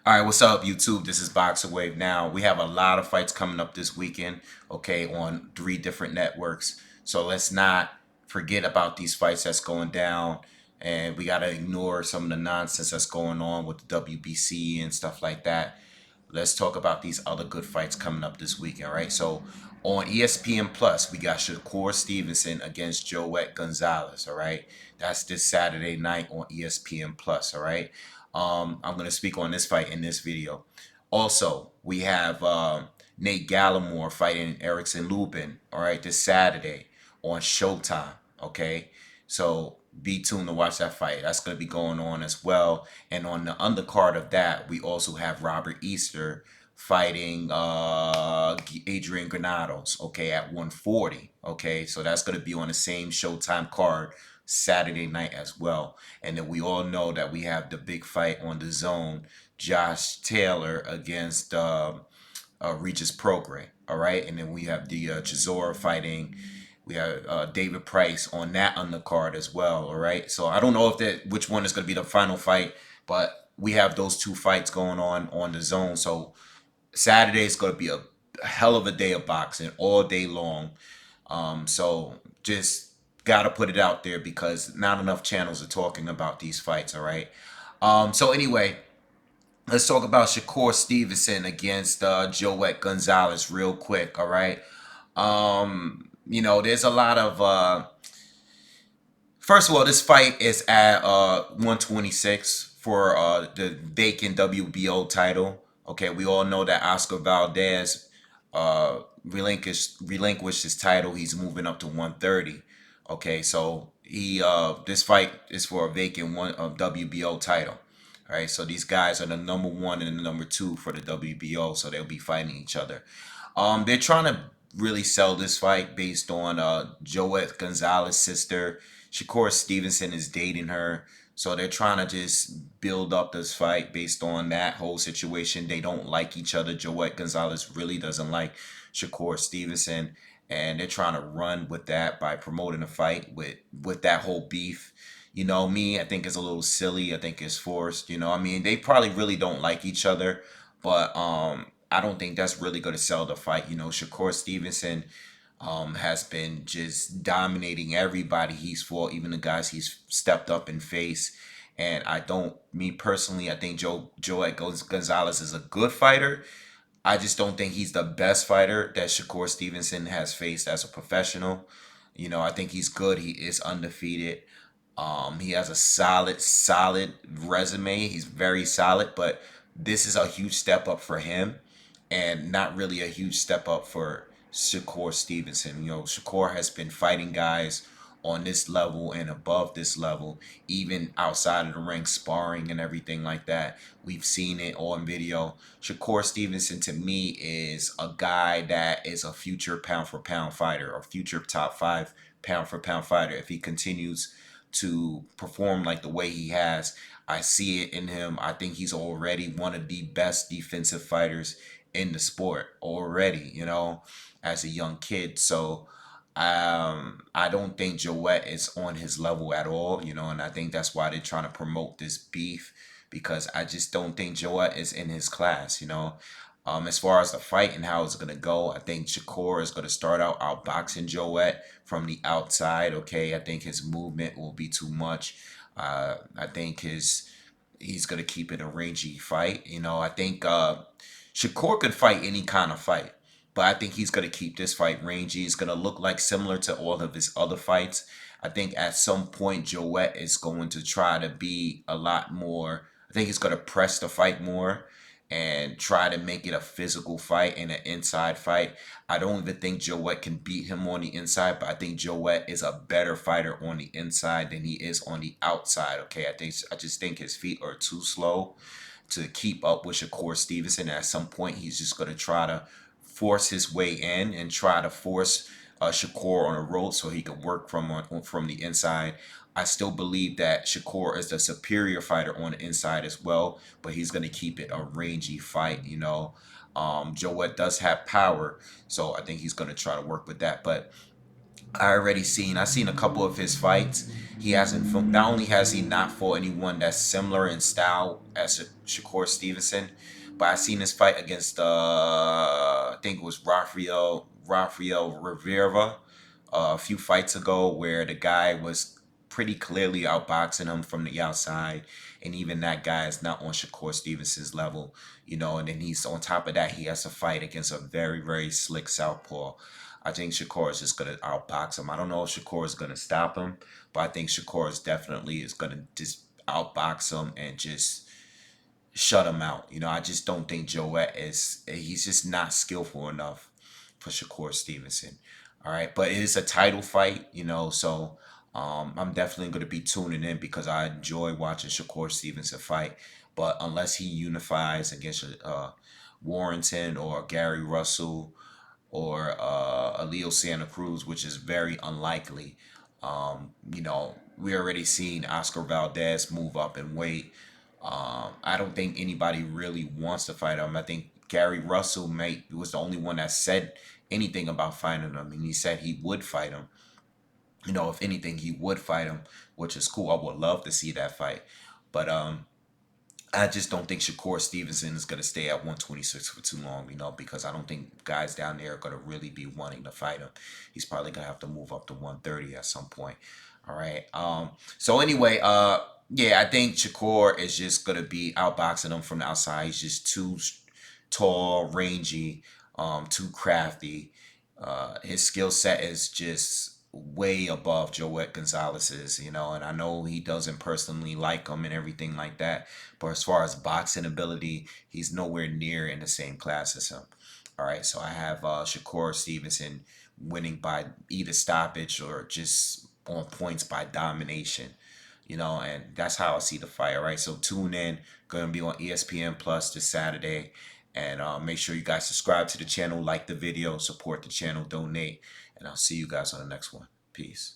All right, what's up, YouTube? This is BoxingWave. Now, we have a lot of fights coming up this weekend, okay, on 3 different networks. So let's not forget about these fights that's going down, and we got to ignore some of the nonsense that's going on with the WBC and stuff like that. Let's talk about these other good fights coming up this weekend, right? So on ESPN Plus, we got Shakur Stevenson against Joet Gonzalez, all right? That's this Saturday night on ESPN Plus, all right? I'm going to speak on this fight in this video. Also, we have Nate Gallimore fighting Erickson Lubin, all right, this Saturday on Showtime, okay? So be tuned to watch that fight. That's going to be going on as well. And on the undercard of that, we also have Robert Easter fighting Adrian Granados, okay, at 140. Okay, so that's going to be on the same Showtime card Saturday night as well. And then we all know that we have the big fight on the zone, Josh Taylor against Regis Prograis. All right, and then we have the Chisora fighting. We have David Price on that undercard as well. All right, so I don't know if that which one is going to be the final fight, but we have those 2 fights going on the zone. So Saturday is going to be a hell of a day of boxing all day long. So just gotta put it out there because not enough channels are talking about these fights. All right. So anyway, let's talk about Shakur Stevenson against Joet Gonzalez real quick. All right. There's a lot of first of all, this fight is at 126 for the vacant WBO title. Okay, we all know that Oscar Valdez relinquished his title. He's moving up to 130. Okay, so he this fight is for a vacant one WBO title. All right, so these guys are the number 1 and the number 2 for the WBO, so they'll be fighting each other. They're trying to really sell this fight based on Joet Gonzalez's sister. Shakur Stevenson is dating her. So they're trying to just build up this fight based on that whole situation. They don't like each other. Joet Gonzalez really doesn't like Shakur Stevenson. And they're trying to run with that by promoting a fight with that whole beef. Me, I think it's a little silly. I think it's forced. They probably really don't like each other, but I don't think that's really going to sell the fight. Shakur Stevenson has been just dominating everybody he's fought, even the guys he's stepped up and faced. And me personally, I think Joet Gonzalez is a good fighter. I just don't think he's the best fighter that Shakur Stevenson has faced as a professional. I think he's good. He is undefeated. He has a solid resume. He's very solid, but this is a huge step up for him and not really a huge step up for Shakur Stevenson. Shakur has been fighting guys on this level and above this level, even outside of the ring, sparring and everything like that. We've seen it on video. Shakur Stevenson, to me, is a guy that is a future pound for pound fighter or future top 5 pound for pound fighter. If he continues to perform like the way he has, I see it in him. I think he's already one of the best defensive fighters in the sport already, as a young kid. So I don't think Joet is on his level at all, and I think that's why they're trying to promote this beef because I just don't think Joet is in his class. As far as the fight and how it's gonna go, I think Shakur is gonna start out outboxing Joet from the outside. Okay, I think his movement will be too much. I think he's gonna keep it a rangy fight. I think Shakur could fight any kind of fight, but I think he's gonna keep this fight rangy. It's gonna look like similar to all of his other fights. I think at some point Joet is going to try to be a lot more. I think he's gonna press the fight more and try to make it a physical fight and an inside fight. I don't even think Joet can beat him on the inside, but I think Joet is a better fighter on the inside than he is on the outside. Okay, I just think his feet are too slow to keep up with Shakur Stevenson. At some point, he's just going to try to force his way in and try to force Shakur on a rope so he can work from the inside. I still believe that Shakur is the superior fighter on the inside as well, but he's going to keep it a rangy fight. Joet does have power, so I think he's going to try to work with that. But I seen a couple of his fights. He hasn't not only has he not fought anyone that's similar in style as Shakur Stevenson, but I seen his fight against I think it was Rafael Rivera a few fights ago, where the guy was pretty clearly outboxing him from the outside, and even that guy is not on Shakur Stevenson's level, you know. And then he's on top of that, he has to fight against a very slick southpaw. I think Shakur is just gonna outbox him. I don't know if Shakur is gonna stop him, but I think Shakur is definitely is gonna just outbox him and just shut him out. You know, I just don't think Joet is. He's just not skillful enough for Shakur Stevenson. All right, but it is a title fight, you know, so I'm definitely going to be tuning in because I enjoy watching Shakur Stevenson fight. But unless he unifies against Warrington or Gary Russell or Leo Santa Cruz, which is very unlikely. You know, we already seen Oscar Valdez move up in weight. I don't think anybody really wants to fight him. I think Gary Russell was the only one that said anything about fighting him, and he said he would fight him. You know, if anything, he would fight him, which is cool. I would love to see that fight, but I just don't think Shakur Stevenson is going to stay at 126 for too long, you know, because I don't think guys down there are going to really be wanting to fight him. He's probably going to have to move up to 130 at some point. All right. So anyway, yeah, I think Shakur is just going to be outboxing him from the outside. He's just too tall, rangy, too crafty. His skill set is just way above Joet Gonzalez's, you know, and I know he doesn't personally like him and everything like that. But as far as boxing ability, he's nowhere near in the same class as him. All right, so I have Shakur Stevenson winning by either stoppage or just on points by domination. You know, and that's how I see the fight. All right, so tune in. Going to be on ESPN Plus this Saturday. And make sure you guys subscribe to the channel, like the video, support the channel, donate. And I'll see you guys on the next one. Peace.